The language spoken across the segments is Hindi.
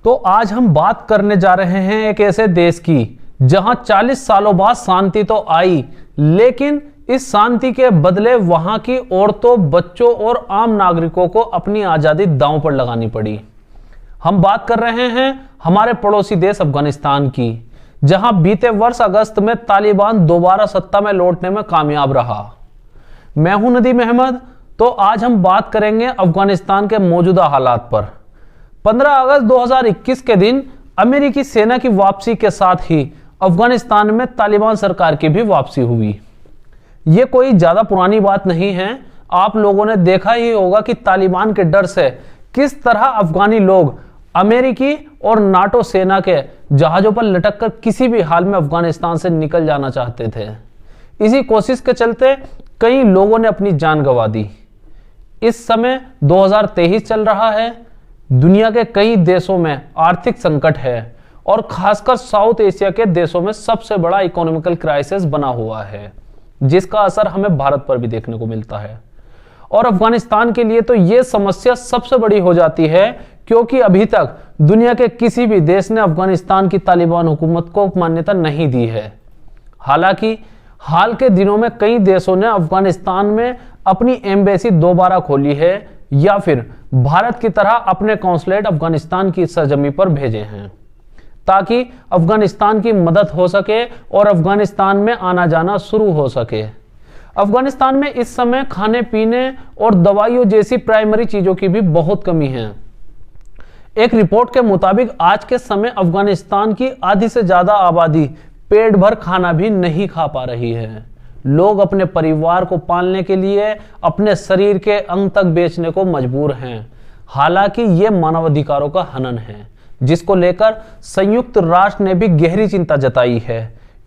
तो आज हम बात करने जा रहे हैं एक ऐसे देश की जहां 40 सालों बाद शांति तो आई, लेकिन इस शांति के बदले वहां की औरतों, बच्चों और आम नागरिकों को अपनी आजादी दांव पर लगानी पड़ी। हम बात कर रहे हैं हमारे पड़ोसी देश अफगानिस्तान की, जहां बीते वर्ष अगस्त में तालिबान दोबारा सत्ता में लौटने में कामयाब रहा। मैं हूं नदीम अहमद। तो आज हम बात करेंगे अफगानिस्तान के मौजूदा हालात पर। 15 अगस्त 2021 के दिन अमेरिकी सेना की वापसी के साथ ही अफगानिस्तान में तालिबान सरकार की भी वापसी हुई। यह कोई ज्यादा पुरानी बात नहीं है। आप लोगों ने देखा ही होगा कि तालिबान के डर से किस तरह अफगानी लोग अमेरिकी और नाटो सेना के जहाजों पर लटककर किसी भी हाल में अफगानिस्तान से निकल जाना चाहते थे। इसी कोशिश के चलते कई लोगों ने अपनी जान गंवा दी। इस समय 2023 चल रहा है। दुनिया के कई देशों में आर्थिक संकट है और खासकर साउथ एशिया के देशों में सबसे बड़ा इकोनॉमिकल क्राइसिस बना हुआ है, जिसका असर हमें भारत पर भी देखने को मिलता है। और अफगानिस्तान के लिए तो यह समस्या सबसे बड़ी हो जाती है, क्योंकि अभी तक दुनिया के किसी भी देश ने अफगानिस्तान की तालिबान हुकूमत को मान्यता नहीं दी है। हालांकि हाल के दिनों में कई देशों ने अफगानिस्तान में अपनी एम्बेसी दोबारा खोली है या फिर भारत की तरह अपने कॉन्सुलेट अफगानिस्तान की सरजमी पर भेजे हैं, ताकि अफगानिस्तान की मदद हो सके और अफगानिस्तान में आना जाना शुरू हो सके। अफगानिस्तान में इस समय खाने पीने और दवाइयों जैसी प्राइमरी चीजों की भी बहुत कमी है। एक रिपोर्ट के मुताबिक आज के समय अफगानिस्तान की आधी से ज्यादा आबादी पेट भर खाना भी नहीं खा पा रही है। लोग अपने परिवार को पालने के लिए अपने शरीर के अंग तक बेचने को मजबूर हैं। हालांकि ये मानवाधिकारों का हनन है, जिसको लेकर संयुक्त राष्ट्र ने भी गहरी चिंता जताई है।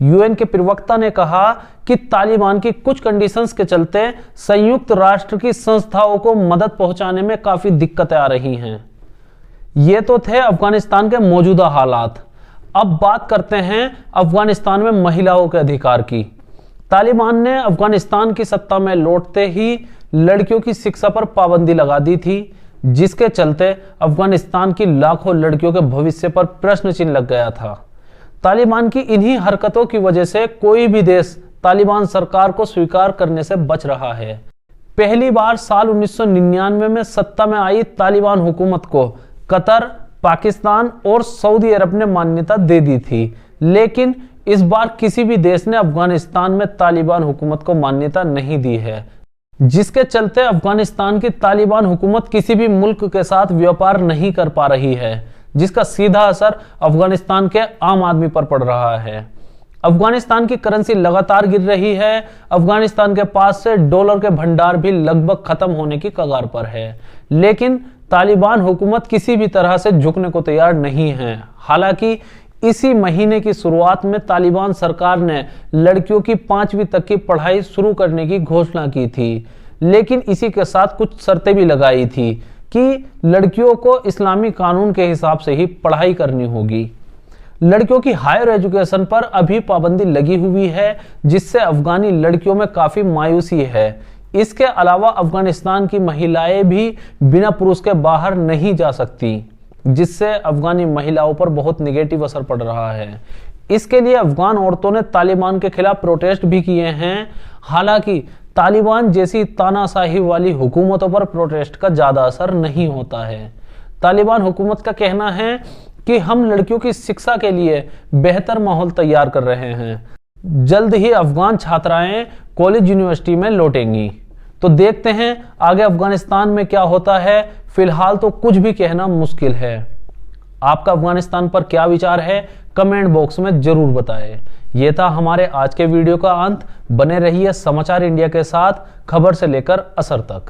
यूएन के प्रवक्ता ने कहा कि तालिबान की कुछ कंडीशंस के चलते संयुक्त राष्ट्र की संस्थाओं को मदद पहुंचाने में काफी दिक्कतें आ रही हैं। ये तो थे अफगानिस्तान के मौजूदा हालात। अब बात करते हैं अफगानिस्तान में महिलाओं के अधिकार की। तालिबान ने अफगानिस्तान की सत्ता में लौटते ही लड़कियों की शिक्षा पर पाबंदी लगा दी थी, जिसके चलते अफगानिस्तान की लाखों लड़कियों के भविष्य पर प्रश्न चिन्ह लग गया था। तालिबान की इन्हीं हरकतों की वजह से कोई भी देश तालिबान सरकार को स्वीकार करने से बच रहा है। पहली बार साल 1999 में सत्ता में आई तालिबान हुकूमत को कतर, पाकिस्तान और सऊदी अरब ने मान्यता दे दी थी, लेकिन इस बार किसी भी देश ने अफगानिस्तान में तालिबान हुकूमत को मान्यता नहीं दी है, जिसके चलते अफगानिस्तान की तालिबान हुकूमत किसी भी मुल्क के साथ व्यापार नहीं कर पा रही है, जिसका सीधा असर अफगानिस्तान के आम आदमी पर पड़ रहा है। अफगानिस्तान की करेंसी लगातार गिर रही है। अफगानिस्तान के पास से डॉलर के भंडार भी लगभग खत्म होने की कगार पर है, लेकिन तालिबान हुकूमत किसी भी तरह से झुकने को तैयार नहीं है। हालांकि इसी महीने की शुरुआत में तालिबान सरकार ने लड़कियों की 5वीं तक की पढ़ाई शुरू करने की घोषणा की थी, लेकिन इसी के साथ कुछ शर्तें भी लगाई थी कि लड़कियों को इस्लामी कानून के हिसाब से ही पढ़ाई करनी होगी। लड़कियों की हायर एजुकेशन पर अभी पाबंदी लगी हुई है, जिससे अफगानी लड़कियों में काफी मायूसी है। इसके अलावा अफगानिस्तान की महिलाएं भी बिना पुरुष के बाहर नहीं जा सकती, जिससे अफगानी महिलाओं पर बहुत नेगेटिव असर पड़ रहा है। इसके लिए अफगान औरतों ने तालिबान के खिलाफ प्रोटेस्ट भी किए हैं। हालांकि तालिबान जैसी तानाशाही वाली हुकूमतों पर प्रोटेस्ट का ज्यादा असर नहीं होता है। तालिबान हुकूमत का कहना है कि हम लड़कियों की शिक्षा के लिए बेहतर माहौल तैयार कर रहे हैं। जल्द ही अफगान छात्राएं कॉलेज यूनिवर्सिटी में लौटेंगी। तो देखते हैं आगे अफगानिस्तान में क्या होता है। फिलहाल तो कुछ भी कहना मुश्किल है। आपका अफगानिस्तान पर क्या विचार है, कमेंट बॉक्स में जरूर बताएं। यह था हमारे आज के वीडियो का अंत। बने रहिए समाचार इंडिया के साथ, खबर से लेकर असर तक।